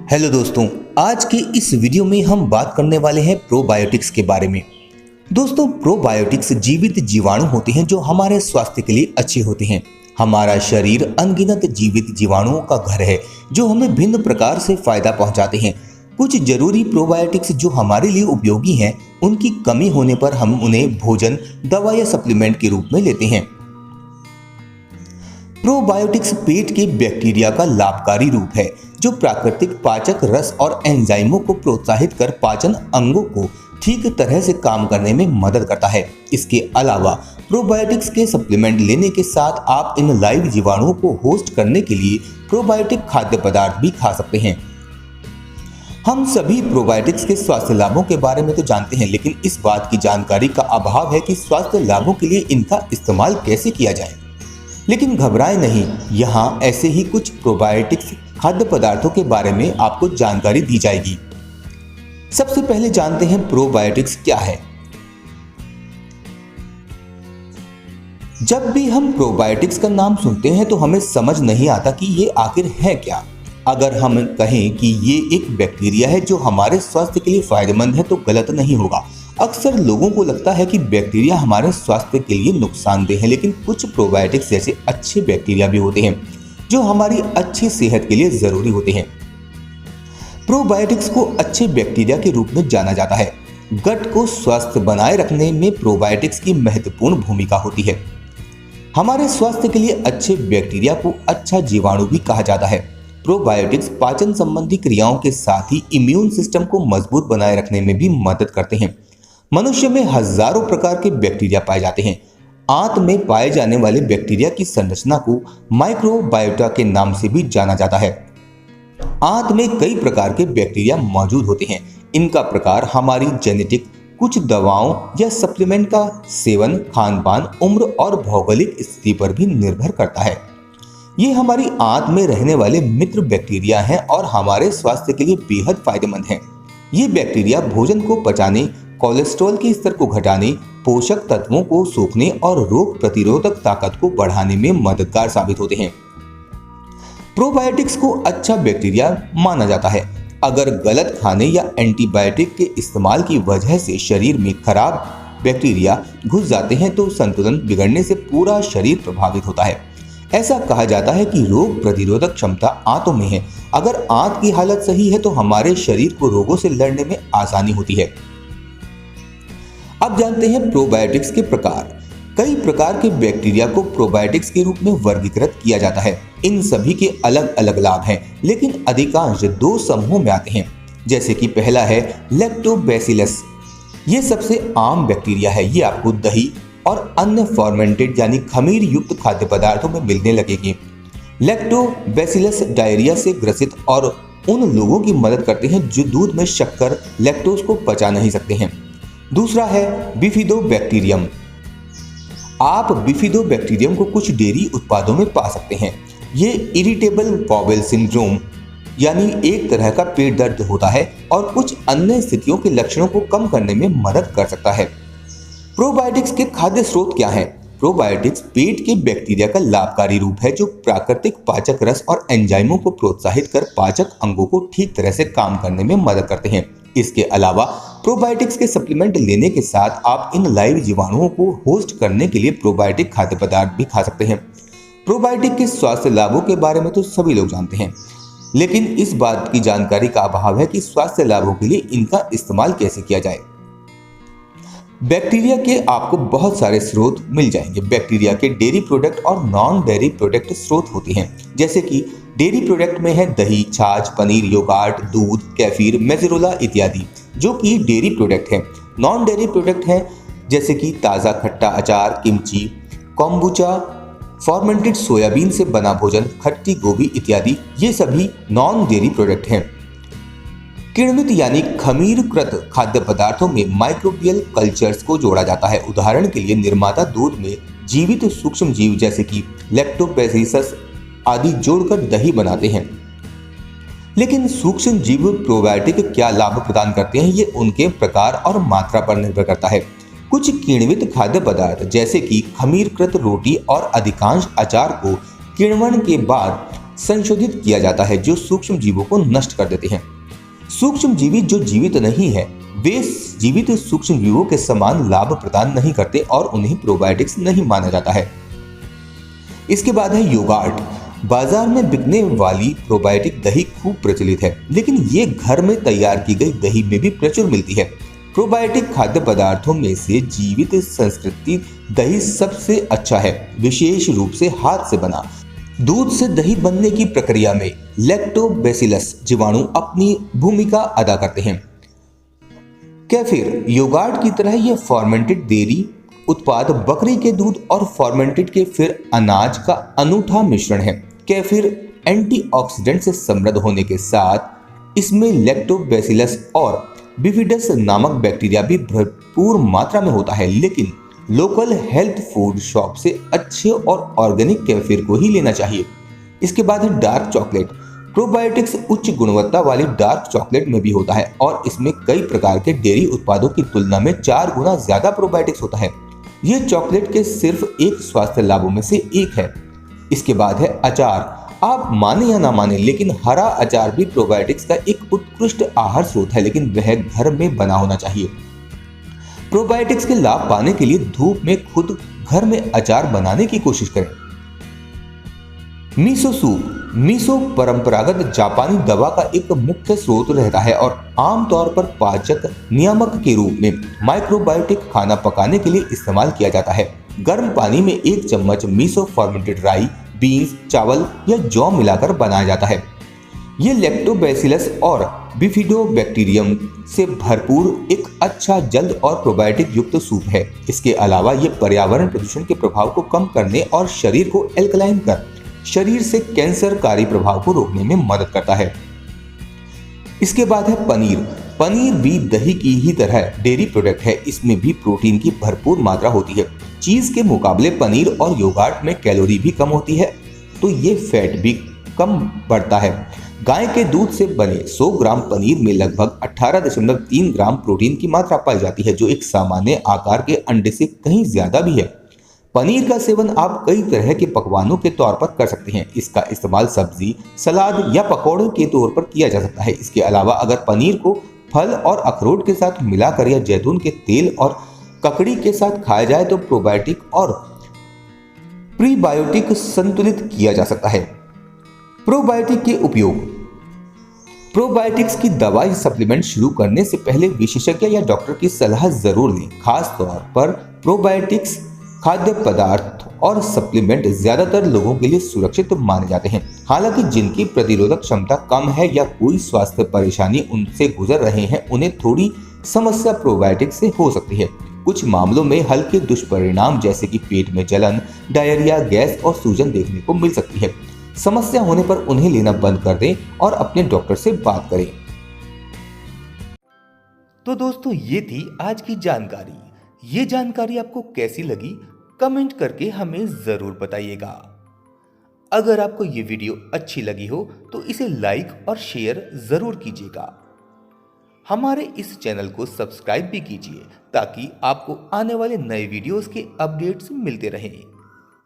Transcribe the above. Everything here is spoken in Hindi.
हेलो दोस्तों, आज की इस वीडियो में हम बात करने वाले हैं प्रोबायोटिक्स के बारे में। दोस्तों, प्रोबायोटिक्स जीवित जीवाणु होते हैं जो हमारे स्वास्थ्य के लिए अच्छे होते हैं। हमारा शरीर अनगिनत जीवित जीवाणुओं का घर है जो हमें भिन्न प्रकार से फायदा पहुंचाते हैं। कुछ जरूरी प्रोबायोटिक्स जो हमारे लिए उपयोगी हैं, उनकी कमी होने पर हम उन्हें भोजन, दवा या सप्लीमेंट के रूप में लेते हैं। प्रोबायोटिक्स पेट के बैक्टीरिया का लाभकारी रूप है जो प्राकृतिक पाचक रस और एंजाइमों को प्रोत्साहित कर पाचन अंगों को ठीक तरह से काम करने में मदद करता है। इसके अलावा प्रोबायोटिक्स के सप्लीमेंट लेने के साथ आप इन लाइव जीवाणुओं को होस्ट करने के लिए प्रोबायोटिक खाद्य पदार्थ भी खा सकते हैं। हम सभी प्रोबायोटिक्स के स्वास्थ्य लाभों के बारे में तो जानते हैं, लेकिन इस बात की जानकारी का अभाव है कि स्वास्थ्य लाभों के लिए इनका इस्तेमाल कैसे किया जाए। लेकिन घबराएं नहीं, यहाँ ऐसे ही कुछ प्रोबायोटिक्स खाद्य पदार्थों के बारे में आपको जानकारी दी जाएगी। सबसे पहले जानते हैं प्रोबायोटिक्स क्या है। जब भी हम प्रोबायोटिक्स का नाम सुनते हैं तो हमें समझ नहीं आता कि ये आखिर है क्या। अगर हम कहें कि ये एक बैक्टीरिया है जो हमारे स्वास्थ्य के लिए फायदेमंद है तो गलत नहीं होगा। अक्सर लोगों को लगता है कि बैक्टीरिया हमारे स्वास्थ्य के लिए नुकसानदेह है, लेकिन कुछ प्रोबायोटिक्स जैसे अच्छे बैक्टीरिया भी होते हैं जो हमारी अच्छी सेहत के लिए जरूरी होते हैं। प्रोबायोटिक्स को अच्छे बैक्टीरिया के रूप में जाना जाता है। गट को स्वस्थ बनाए रखने में प्रोबायोटिक्स की महत्वपूर्ण भूमिका होती है। हमारे स्वास्थ्य के लिए अच्छे बैक्टीरिया को अच्छा जीवाणु भी कहा जाता है। प्रोबायोटिक्स पाचन संबंधी क्रियाओं के साथ ही इम्यून सिस्टम को मजबूत बनाए रखने में भी मदद करते हैं। मनुष्य में हजारों प्रकार के बैक्टीरिया पाए जाते हैं। आंत में पाए जाने वाले बैक्टीरिया की संरचना को माइक्रोबायोटा के नाम से भी जाना जाता है। आंत में कई प्रकार के बैक्टीरिया मौजूद होते हैं। इनका प्रकार हमारी जेनेटिक, कुछ दवाओं या सप्लीमेंट का सेवन, खान-पान, उम्र और भौगोलिक स्थिति पर भी निर्भर करता है। ये हमारी आंत में रहने वाले मित्र बैक्टीरिया हैं और हमारे स्वास्थ्य के लिए बेहद फायदेमंद हैं। ये बैक्टीरिया भोजन को पचाने, कोलेस्ट्रॉल के स्तर को घटाने, पोषक तत्वों को सोखने और रोग प्रतिरोधक ताकत को बढ़ाने में मददगार साबित होते हैं। प्रोबायोटिक्स को अच्छा बैक्टीरिया माना जाता है। अगर गलत खाने या एंटीबायोटिक के इस्तेमाल की वजह से शरीर में खराब बैक्टीरिया घुस जाते हैं तो संतुलन बिगड़ने से पूरा शरीर प्रभावित होता है। ऐसा कहा जाता है कि रोग प्रतिरोधक क्षमता आंतों में है। अगर आंत की हालत सही है तो हमारे शरीर को रोगों से लड़ने में आसानी होती है। अब जानते हैं प्रोबायोटिक्स के प्रकार। कई प्रकार के बैक्टीरिया को प्रोबायोटिक्स के रूप में वर्गीकृत किया जाता है। इन सभी के अलग अलग लाभ हैं, लेकिन अधिकांश दो समूहों में आते हैं। जैसे कि पहला है लैक्टोबैसिलस। ये सबसे आम बैक्टीरिया है। ये आपको दही और अन्य फॉर्मेंटेड यानी खमीर युक्त खाद्य पदार्थों में मिलने लगेगी। लैक्टोबैसिलस डायरिया से ग्रसित और उन लोगों की मदद करते हैं जो दूध में शक्कर, लैक्टोज को पचा नहीं सकते हैं। दूसरा है बिफिडोबैक्टीरियम। आप बिफिडोबैक्टीरियम को कुछ डेयरी उत्पादों में पा सकते हैं। ये इरिटेबल बाउल सिंड्रोम यानी एक तरह का पेट दर्द होता है और कुछ अन्य स्थितियों के लक्षणों को कम करने में मदद कर सकता है। प्रोबायोटिक्स के खाद्य स्रोत क्या हैं? प्रोबायोटिक्स पेट के बैक्टीरिया का लाभकारी रूप है जो प्राकृतिक पाचक रस और एंजाइमों को प्रोत्साहित कर पाचक अंगों को ठीक तरह से काम करने में मदद करते हैं। इसके अलावा प्रोबायोटिक्स के सप्लीमेंट लेने के साथ आप इन लाइव जीवाणुओं को होस्ट करने के लिए प्रोबायोटिक खाद्य पदार्थ भी खा सकते हैं। प्रोबायोटिक के स्वास्थ्य लाभों के बारे में तो सभी लोग जानते हैं, लेकिन इस बात की जानकारी का अभाव है कि स्वास्थ्य लाभों के लिए इनका इस्तेमाल कैसे किया जाए। बैक्टीरिया के आपको बहुत सारे स्रोत मिल जाएंगे। बैक्टीरिया के डेयरी प्रोडक्ट और नॉन डेयरी प्रोडक्ट स्रोत होते हैं। जैसे कि डेयरी प्रोडक्ट में है दही, छाछ, पनीर, योगार्ट, दूध, कैफीर, मेजेरोला इत्यादि, जो कि डेयरी प्रोडक्ट है। नॉन डेयरी प्रोडक्ट हैं जैसे कि ताज़ा खट्टा अचार, किमची, कोम्बुचा, फॉर्मेंटेड सोयाबीन से बना भोजन, खट्टी गोभी इत्यादि। ये सभी नॉन डेयरी प्रोडक्ट हैं। किण्वित यानी खमीरकृत खाद्य पदार्थों में माइक्रोबियल कल्चर्स को जोड़ा जाता है। उदाहरण के लिए निर्माता दूध में जीवित सूक्ष्म जीव जैसे कि लैक्टोबैसिलस आदि जोड़कर दही बनाते हैं। लेकिन सूक्ष्म जीव प्रोबायोटिक क्या लाभ प्रदान करते हैं, ये उनके प्रकार और मात्रा पर निर्भर करता है। कुछ किण्वित खाद्य पदार्थ जैसे कि खमीरकृत रोटी और अधिकांश अचार को किण्वन के बाद संशोधित किया जाता है जो सूक्ष्म जीवों को नष्ट कर देते हैं। सूक्ष्म जीवी जो जीवित नहीं है वे जीवित सूक्ष्म जीवों के समान लाभ प्रदान नहीं करते और उन्हें प्रोबायोटिक्स नहीं माना जाता है। इसके बाद है योगार्ट। बाजार में बिकने वाली प्रोबायोटिक दही खूब प्रचलित है, लेकिन ये घर में तैयार की गई दही में भी प्रचुर मिलती है। प्रोबायोटिक खाद्य पदार्थों में से जीवित संस्कृति दही सबसे अच्छा है, विशेष रूप से हाथ से बना। दूध से दही बनने की प्रक्रिया में लैक्टोबैसिलस जीवाणु अपनी भूमिका अदा करते हैं। केफिर योगार्ट की तरह यह फॉर्मेंटेड डेयरी उत्पाद बकरी के दूध और फॉर्मेंटेड के फिर अनाज का अनूठा मिश्रण है। केफिर एंटीऑक्सीडेंट से समृद्ध होने के साथ इसमें लैक्टोबैसिलस और बिफिडस नामक बैक्टीरिया भी भरपूर मात्रा में होता है, लेकिन लोकल हेल्थ फूड शॉप से अच्छे और ऑर्गेनिक केफिर को ही लेना चाहिए। इसके बाद है डार्क चॉकलेट। प्रोबायोटिक्स उच्च गुणवत्ता वाली डार्क चॉकलेट में भी होता है और इसमें कई प्रकार के डेयरी उत्पादों की तुलना में 4 गुना ज्यादा प्रोबायोटिक्स होता है। यह चॉकलेट के सिर्फ एक स्वास्थ्य लाभों में से एक है। इसके बाद है अचार। आप माने या ना माने, लेकिन हरा अचार भी प्रोबायोटिक्स का एक उत्कृष्ट आहार स्रोत है, लेकिन वह घर में बना होना चाहिए। प्रोबायोटिक्स के लाभ पाने के लिए धूप में खुद घर में अचार बनाने की कोशिश करें। Miso soup. मिसो परंपरागत जापानी दवा का एक मुख्य स्रोत रहता है और आमतौर पर पाचक नियामक के रूप में माइक्रोबायोटिक खाना पकाने के लिए इस्तेमाल किया जाता है। गर्म पानी में 1 चम्मच मिसो फॉर्मेंटेड राई, बीन्स, चावल या जौ मिलाकर बनाया जाता है। ये लैक्टोबैसिलस और बिफिडोबैक्टीरियम से भरपूर एक अच्छा जल्द और प्रोबायोटिक युक्त सूप है। इसके अलावा ये पर्यावरण प्रदूषण के प्रभाव को कम करने और शरीर को एल्कलाइन कर शरीर से कैंसरकारी प्रभाव को रोकने में मदद करता है। इसके बाद है पनीर। पनीर भी दही की ही तरह डेयरी प्रोडक्ट है। इसमें भी प्रोटीन की भरपूर मात्रा होती है। चीज के मुकाबले पनीर और योगार्ट में कैलोरी भी कम होती है, तो ये फैट भी कम बढ़ता है। गाय के दूध से बने 100 ग्राम पनीर में लगभग 18.3 ग्राम प्रोटीन की मात्रा पाई जाती है, जो एक सामान्य आकार के अंडे से कहीं ज्यादा भी है। पनीर का सेवन आप कई तरह के पकवानों के तौर पर कर सकते हैं। इसका इस्तेमाल सब्जी, सलाद या पकौड़े के तौर पर किया जा सकता है। इसके अलावा अगर पनीर को फल और अखरोट के साथ मिलाकर या जैतून के तेल और ककड़ी के साथ खाया जाए तो प्रोबायोटिक और प्रीबायोटिक संतुलित किया जा सकता है। प्रोबायोटिक के उपयोग। प्रोबायोटिक्स की दवा या सप्लीमेंट शुरू करने से पहले विशेषज्ञ या डॉक्टर की सलाह जरूर लें। खास तौर पर प्रोबायोटिक्स खाद्य पदार्थ और सप्लीमेंट ज्यादातर लोगों के लिए सुरक्षित माने जाते हैं। हालांकि जिनकी प्रतिरोधक क्षमता कम है या कोई स्वास्थ्य परेशानी उनसे गुजर रहे हैं, उन्हें थोड़ी समस्या प्रोबायोटिक से हो सकती है। कुछ मामलों में हल्के दुष्परिणाम जैसे कि पेट में जलन, डायरिया, गैस और सूजन देखने को मिल सकती है। समस्या होने पर उन्हें लेना बंद कर दें और अपने डॉक्टर से बात करें। तो दोस्तों, ये थी आज की जानकारी। ये जानकारी आपको कैसी लगी कमेंट करके हमें जरूर बताइएगा। अगर आपको ये वीडियो अच्छी लगी हो तो इसे लाइक और शेयर जरूर कीजिएगा। हमारे इस चैनल को सब्सक्राइब भी कीजिए ताकि आपको आने वाले नए वीडियोस के अपडेट्स मिलते रहें।